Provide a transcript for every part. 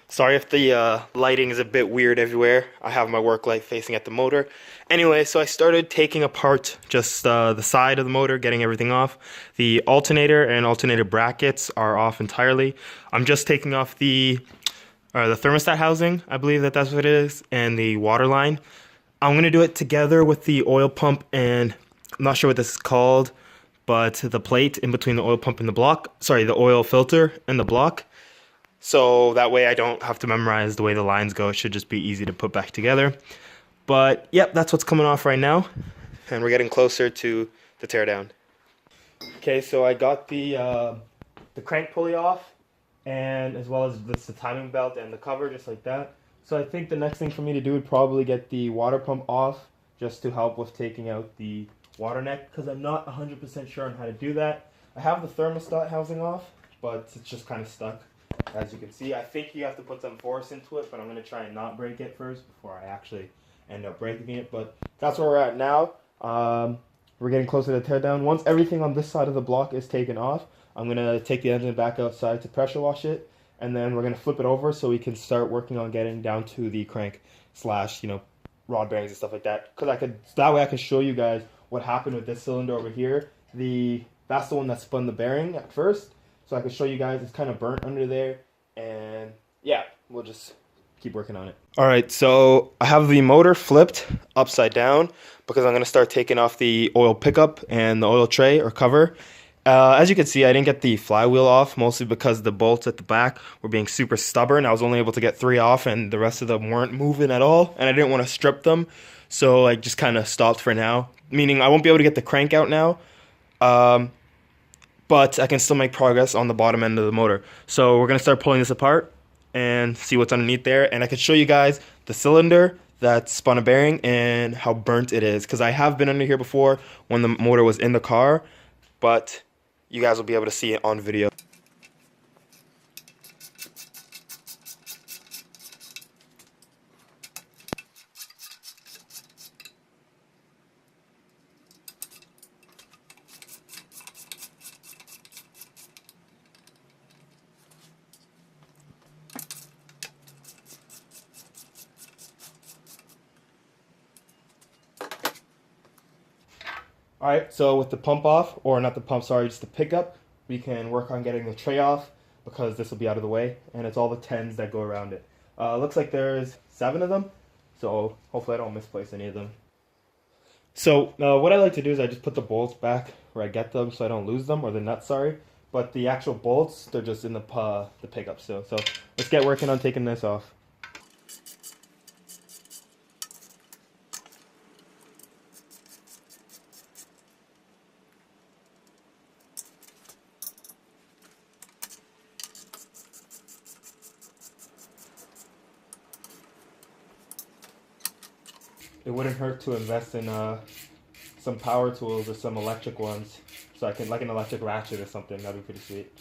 Sorry if the lighting is a bit weird everywhere. I have my work light facing at the motor. Anyway, so I started taking apart just the side of the motor, getting everything off. The alternator and alternator brackets are off entirely. I'm just taking off the thermostat housing, I believe that's what it is, and the water line. I'm going to do it together with the oil pump and I'm not sure what this is called, but the plate in between the oil pump and the block. Sorry, the oil filter and the block. So that way I don't have to memorize the way the lines go. It should just be easy to put back together. But yep, that's what's coming off right now. And we're getting closer to the teardown. Okay, so I got the crank pulley off, and as well as the timing belt and the cover, just like that. So I think the next thing for me to do would probably get the water pump off, just to help with taking out the water neck, because I'm not 100% sure on how to do that. I have the thermostat housing off, but it's just kind of stuck. As you can see, I think you have to put some force into it, but I'm going to try and not break it first before I actually end up breaking it. But that's where we're at now. We're getting closer to teardown. Once everything on this side of the block is taken off, I'm going to take the engine back outside to pressure wash it, and then we're going to flip it over so we can start working on getting down to the crank slash, rod bearings and stuff like that. That way I can show you guys what happened with this cylinder over here. That's the one that spun the bearing at first. So I can show you guys it's kind of burnt under there, and yeah, we'll just keep working on it. All right, so I have the motor flipped upside down because I'm gonna start taking off the oil pickup and the oil tray or cover. As you can see, I didn't get the flywheel off, mostly because the bolts at the back were being super stubborn. I was only able to get 3 off, and the rest of them weren't moving at all, and I didn't want to strip them, so I just kind of stopped for now, meaning I won't be able to get the crank out now. But I can still make progress on the bottom end of the motor. So we're going to start pulling this apart and see what's underneath there. And I can show you guys the cylinder that spun a bearing and how burnt it is. Because I have been under here before when the motor was in the car, but you guys will be able to see it on video. Alright, so with the pump off, or not the pump, sorry, just the pickup, we can work on getting the tray off because this will be out of the way, and it's all the 10s that go around it. Looks like there's 7 of them, so hopefully I don't misplace any of them. So what I like to do is I just put the bolts back where I get them so I don't lose them, or the nuts, sorry. But the actual bolts, they're just in the pickup still. So let's get working on taking this off. It wouldn't hurt to invest in some power tools or some electric ones, so I can, like an electric ratchet or something. That'd be pretty sweet.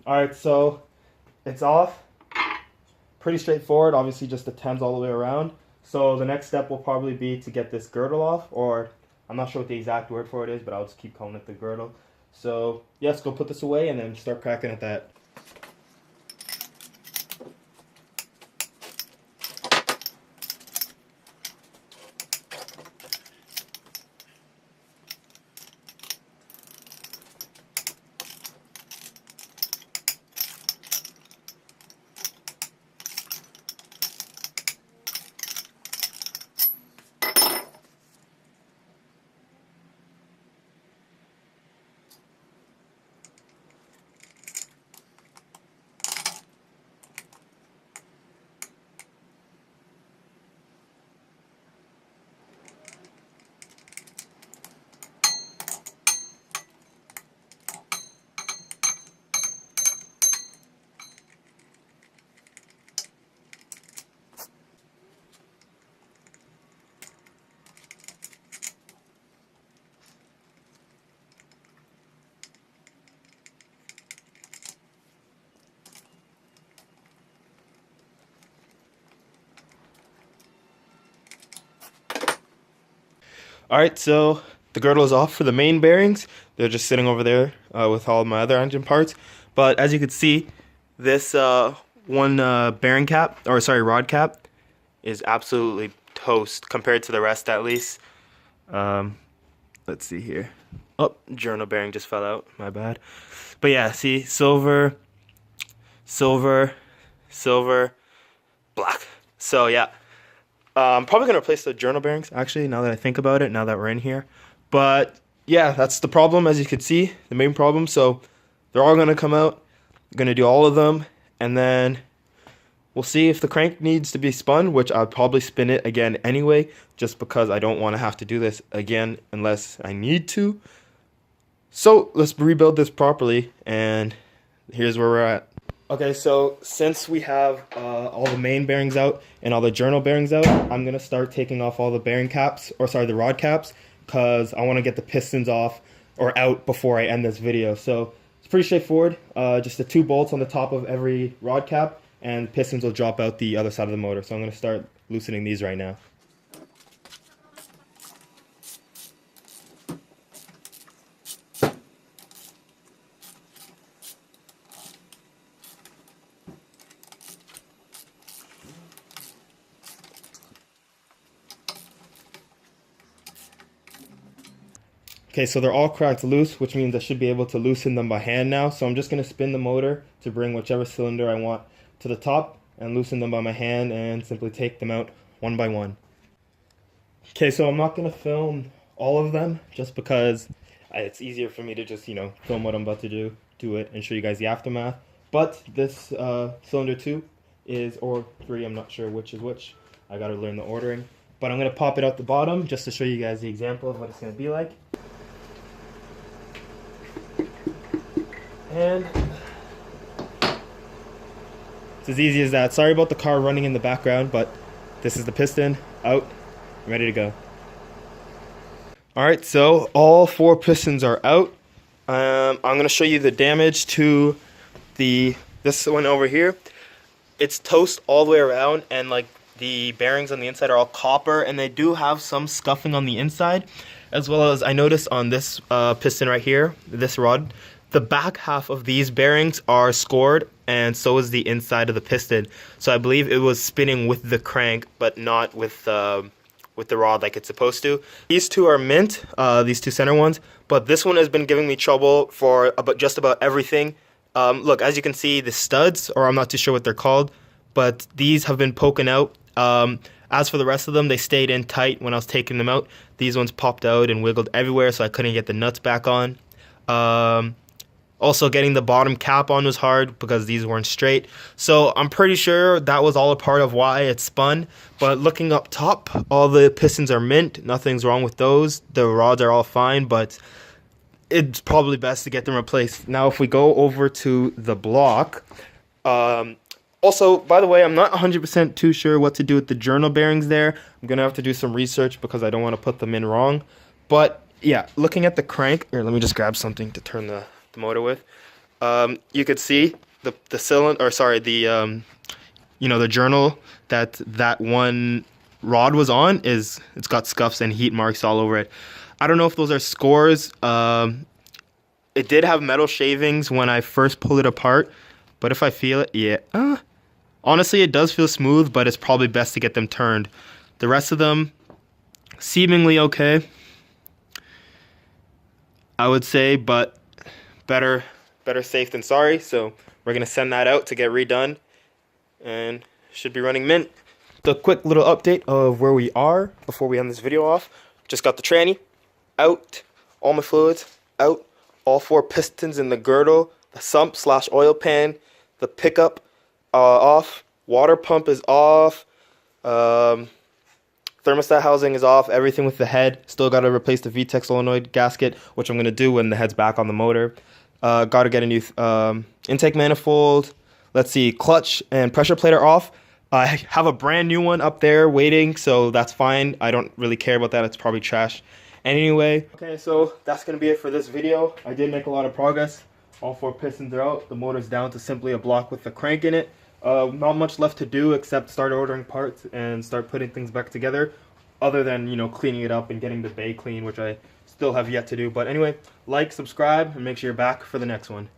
Alright, so it's off. Pretty straightforward, obviously just the 10s all the way around. So the next step will probably be to get this girdle off, or I'm not sure what the exact word for it is, but I'll just keep calling it the girdle. So yes, go put this away and then start cracking at that. All right, so the girdle is off for the main bearings. They're just sitting over there with all my other engine parts. But as you can see, this one bearing cap, or sorry, rod cap, is absolutely toast compared to the rest, at least. Let's see here. Oh, journal bearing just fell out. My bad. But yeah, see, silver, silver, silver, black. So yeah, I'm probably gonna replace the journal bearings. Actually, now that I think about it, now that we're in here. But yeah, that's the problem, as you can see, the main problem. So they're all gonna come out. I'm gonna do all of them, and then we'll see if the crank needs to be spun, which I'll probably spin it again anyway, just because I don't want to have to do this again unless I need to. So let's rebuild this properly, and here's where we're at. Okay, so since we have all the main bearings out and all the journal bearings out, I'm going to start taking off all the bearing caps, or sorry, the rod caps, because I want to get the pistons off or out before I end this video. So it's pretty straightforward, just the 2 bolts on the top of every rod cap, and pistons will drop out the other side of the motor. So I'm going to start loosening these right now. Okay, so they're all cracked loose, which means I should be able to loosen them by hand now. So I'm just going to spin the motor to bring whichever cylinder I want to the top and loosen them by my hand and simply take them out one by one. Okay, so I'm not going to film all of them just because it's easier for me to just, film what I'm about to do it, and show you guys the aftermath. But this cylinder 2 is, or 3, I'm not sure which is which. I got to learn the ordering. But I'm going to pop it out the bottom just to show you guys the example of what it's going to be like. And it's as easy as that. Sorry about the car running in the background, but this is the piston out, ready to go. Alright, so all 4 pistons are out. I'm going to show you the damage to this one over here. It's toast all the way around, and like the bearings on the inside are all copper, and they do have some scuffing on the inside, as well as I noticed on this piston right here, this rod. The back half of these bearings are scored, and so is the inside of the piston. So I believe it was spinning with the crank, but not with the rod like it's supposed to. These 2 are mint, these 2 center ones, but this one has been giving me trouble for just about everything. Look, as you can see, the studs, or I'm not too sure what they're called, but these have been poking out. As for the rest of them, they stayed in tight when I was taking them out. These ones popped out and wiggled everywhere, so I couldn't get the nuts back on. Also, getting the bottom cap on was hard because these weren't straight. So I'm pretty sure that was all a part of why it spun. But looking up top, all the pistons are mint. Nothing's wrong with those. The rods are all fine, but it's probably best to get them replaced. Now, if we go over to the block, also, by the way, I'm not 100% too sure what to do with the journal bearings there. I'm going to have to do some research because I don't want to put them in wrong. But yeah, looking at the crank, here, let me just grab something to turn the motor with. You could see the cylinder, or sorry, the the journal that one rod was on it's got scuffs and heat marks all over it. I don't know if those are scores. It did have metal shavings when I first pulled it apart, but if I feel it, yeah, honestly it does feel smooth, but it's probably best to get them turned. The rest of them seemingly okay, I would say, but better safe than sorry. So we're gonna send that out to get redone, and should be running mint. The quick little update of where we are before we end this video off. Just got the tranny out, all my fluids out, all 4 pistons in the girdle, the sump / oil pan, the pickup off, water pump is off, thermostat housing is off, everything with the head. Still got to replace the VTEC solenoid gasket, which I'm going to do when the head's back on the motor. Got to get a new intake manifold. Let's see, clutch and pressure plate are off. I have a brand new one up there waiting, so that's fine. I don't really care about that. It's probably trash. Anyway, okay, so that's going to be it for this video. I did make a lot of progress. All 4 pistons are out. The motor's down to simply a block with the crank in it. Not much left to do except start ordering parts and start putting things back together. other than, you know, cleaning it up and getting the bay clean, which I still have yet to do. But anyway, like, subscribe, and make sure you're back for the next one.